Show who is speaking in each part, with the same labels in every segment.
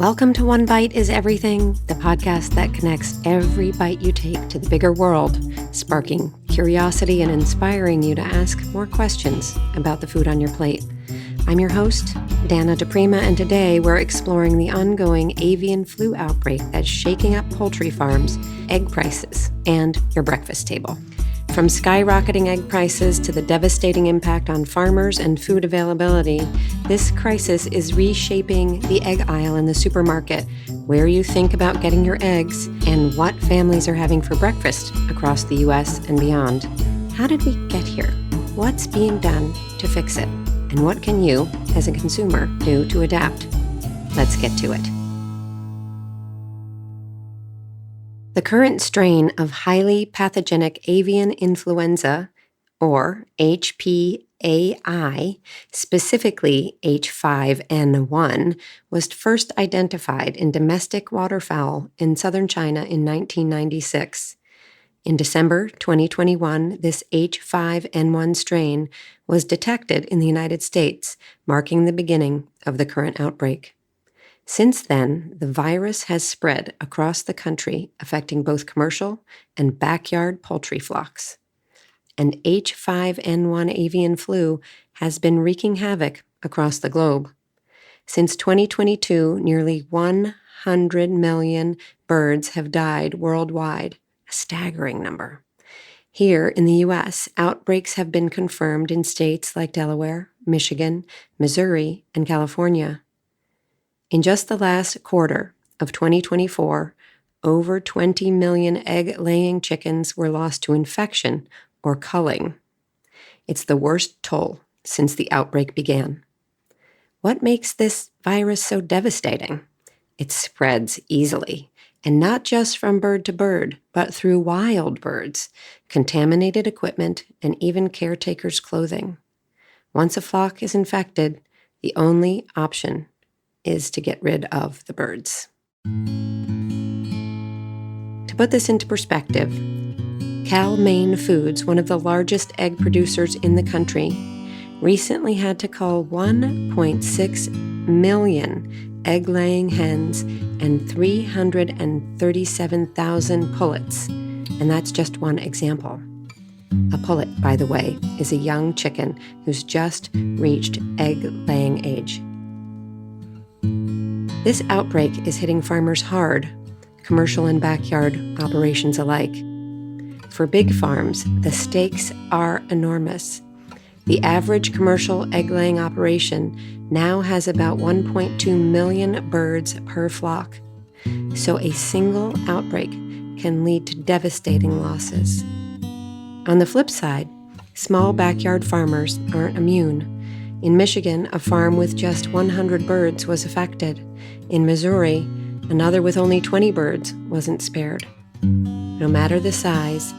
Speaker 1: Welcome to One Bite is Everything, the podcast that connects every bite you take to the bigger world, sparking curiosity and inspiring you to ask more questions about the food on your plate. I'm your host, Dana DePrima, and today we're exploring the ongoing avian flu outbreak that's shaking up poultry farms, egg prices, and your breakfast table. From skyrocketing egg prices to the devastating impact on farmers and food availability, this crisis is reshaping the egg aisle in the supermarket, where you think about getting your eggs, and what families are having for breakfast across the U.S. and beyond. How did we get here? What's being done to fix it? And what can you, as a consumer, do to adapt? Let's get to it. The current strain of highly pathogenic avian influenza, or HPAI, specifically H5N1, was first identified in domestic waterfowl in southern China in 1996. In December 2021, this H5N1 strain was detected in the United States, marking the beginning of the current outbreak. Since then, the virus has spread across the country, affecting both commercial and backyard poultry flocks. And H5N1 avian flu has been wreaking havoc across the globe. Since 2022, nearly 100 million birds have died worldwide, a staggering number. Here in the U.S., outbreaks have been confirmed in states like Delaware, Michigan, Missouri, and California. In just the last quarter of 2024, over 20 million egg-laying chickens were lost to infection or culling. It's the worst toll since the outbreak began. What makes this virus so devastating? It spreads easily, and not just from bird to bird, but through wild birds, contaminated equipment, and even caretakers' clothing. Once a flock is infected, the only option is to get rid of the birds. To put this into perspective, Cal-Maine Foods, one of the largest egg producers in the country, recently had to cull 1.6 million egg-laying hens and 337,000 pullets, and that's just one example. A pullet, by the way, is a young chicken who's just reached egg-laying age. This outbreak is hitting farmers hard, commercial and backyard operations alike. For big farms, the stakes are enormous. The average commercial egg-laying operation now has about 1.2 million birds per flock, so a single outbreak can lead to devastating losses. On the flip side, small backyard farmers aren't immune. In Michigan, a farm with just 100 birds was affected. In Missouri, another with only 20 birds wasn't spared. No matter the size,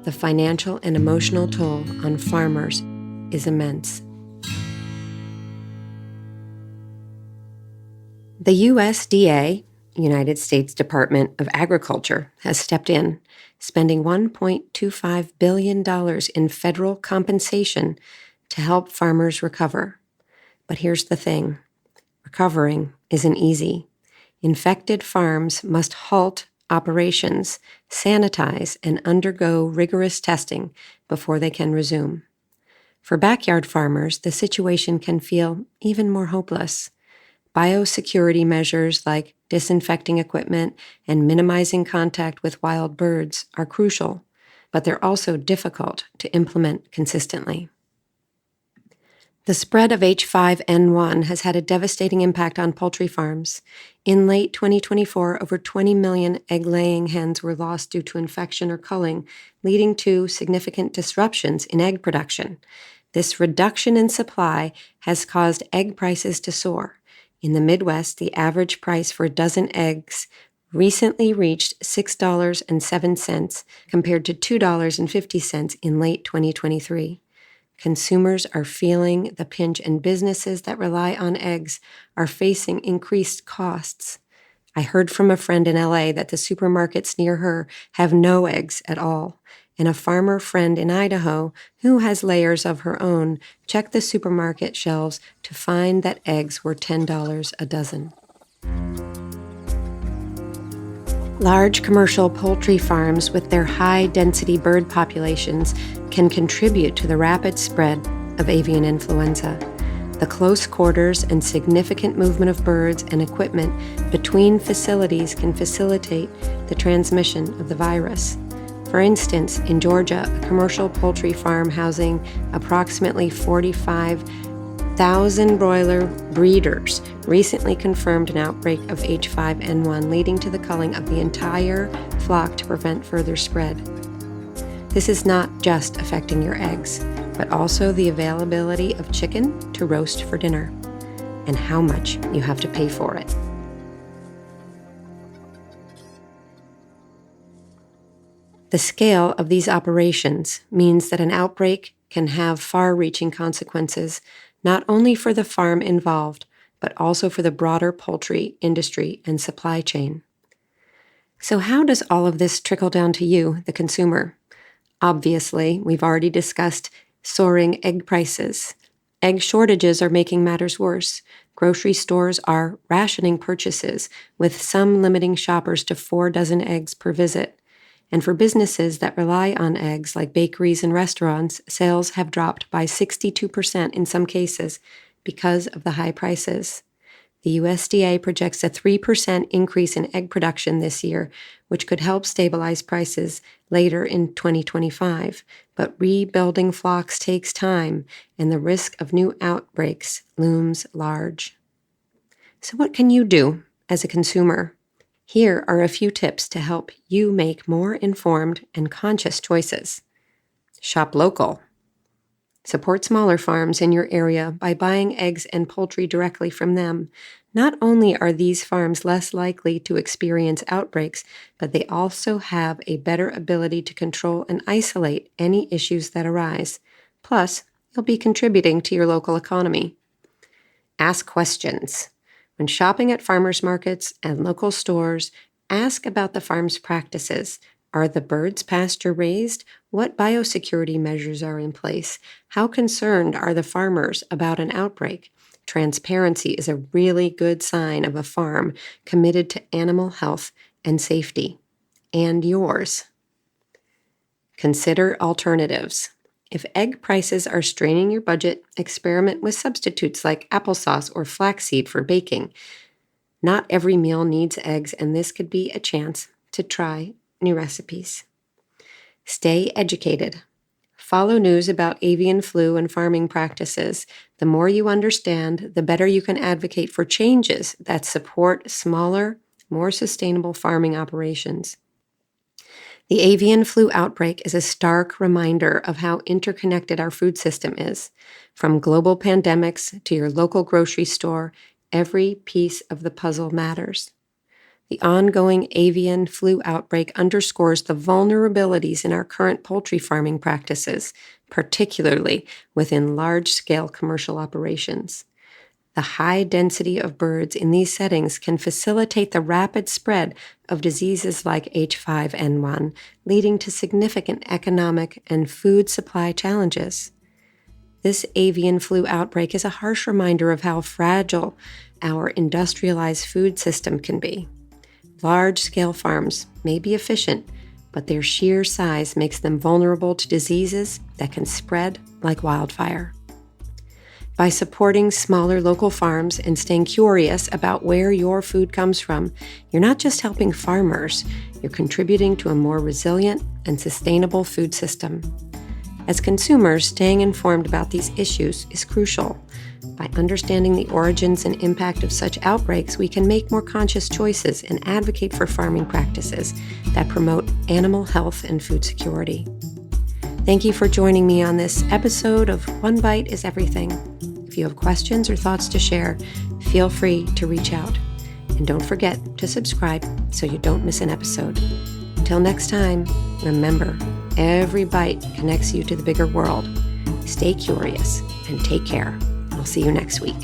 Speaker 1: the financial and emotional toll on farmers is immense. The USDA, United States Department of Agriculture, has stepped in, spending $1.25 billion in federal compensation to help farmers recover. But here's the thing. Recovering isn't easy. Infected farms must halt operations, sanitize, and undergo rigorous testing before they can resume. For backyard farmers, the situation can feel even more hopeless. Biosecurity measures like disinfecting equipment and minimizing contact with wild birds are crucial, but they're also difficult to implement consistently. The spread of H5N1 has had a devastating impact on poultry farms. In late 2024, over 20 million egg-laying hens were lost due to infection or culling, leading to significant disruptions in egg production. This reduction in supply has caused egg prices to soar. In the Midwest, the average price for a dozen eggs recently reached $6.07 compared to $2.50 in late 2023. Consumers are feeling the pinch, and businesses that rely on eggs are facing increased costs. I heard from a friend in LA that the supermarkets near her have no eggs at all, and a farmer friend in Idaho who has layers of her own checked the supermarket shelves to find that eggs were $10 a dozen. Large commercial poultry farms with their high-density bird populations can contribute to the rapid spread of avian influenza. The close quarters and significant movement of birds and equipment between facilities can facilitate the transmission of the virus. For instance, in Georgia, a commercial poultry farm housing approximately 45,000 broiler breeders recently confirmed an outbreak of H5N1, leading to the culling of the entire flock to prevent further spread. This is not just affecting your eggs, but also the availability of chicken to roast for dinner, and how much you have to pay for it. The scale of these operations means that an outbreak can have far-reaching consequences, not only for the farm involved, but also for the broader poultry industry and supply chain. So how does all of this trickle down to you, the consumer? Obviously, we've already discussed soaring egg prices. Egg shortages are making matters worse. Grocery stores are rationing purchases, with some limiting shoppers to 4 dozen eggs per visit. And for businesses that rely on eggs, like bakeries and restaurants, sales have dropped by 62% in some cases because of the high prices. The USDA projects a 3% increase in egg production this year, which could help stabilize prices later in 2025. But rebuilding flocks takes time, and the risk of new outbreaks looms large. So what can you do as a consumer? Here are a few tips to help you make more informed and conscious choices. Shop local. Support smaller farms in your area by buying eggs and poultry directly from them. Not only are these farms less likely to experience outbreaks, but they also have a better ability to control and isolate any issues that arise. Plus, you'll be contributing to your local economy. Ask questions. When shopping at farmers markets and local stores, ask about the farm's practices. Are the birds pasture raised? What biosecurity measures are in place? How concerned are the farmers about an outbreak? Transparency is a really good sign of a farm committed to animal health and safety. And yours. Consider alternatives. If egg prices are straining your budget, experiment with substitutes like applesauce or flaxseed for baking. Not every meal needs eggs, and this could be a chance to try new recipes. Stay educated. Follow news about avian flu and farming practices. The more you understand, the better you can advocate for changes that support smaller, more sustainable farming operations. The avian flu outbreak is a stark reminder of how interconnected our food system is. From global pandemics to your local grocery store, every piece of the puzzle matters. The ongoing avian flu outbreak underscores the vulnerabilities in our current poultry farming practices, particularly within large-scale commercial operations. The high density of birds in these settings can facilitate the rapid spread of diseases like H5N1, leading to significant economic and food supply challenges. This avian flu outbreak is a harsh reminder of how fragile our industrialized food system can be. Large-scale farms may be efficient, but their sheer size makes them vulnerable to diseases that can spread like wildfire. By supporting smaller local farms and staying curious about where your food comes from, you're not just helping farmers, you're contributing to a more resilient and sustainable food system. As consumers, staying informed about these issues is crucial. By understanding the origins and impact of such outbreaks, we can make more conscious choices and advocate for farming practices that promote animal health and food security. Thank you for joining me on this episode of One Bite is Everything. If you have questions or thoughts to share, feel free to reach out. And don't forget to subscribe so you don't miss an episode. Until next time, remember, every bite connects you to the bigger world. Stay curious and take care. I'll see you next week.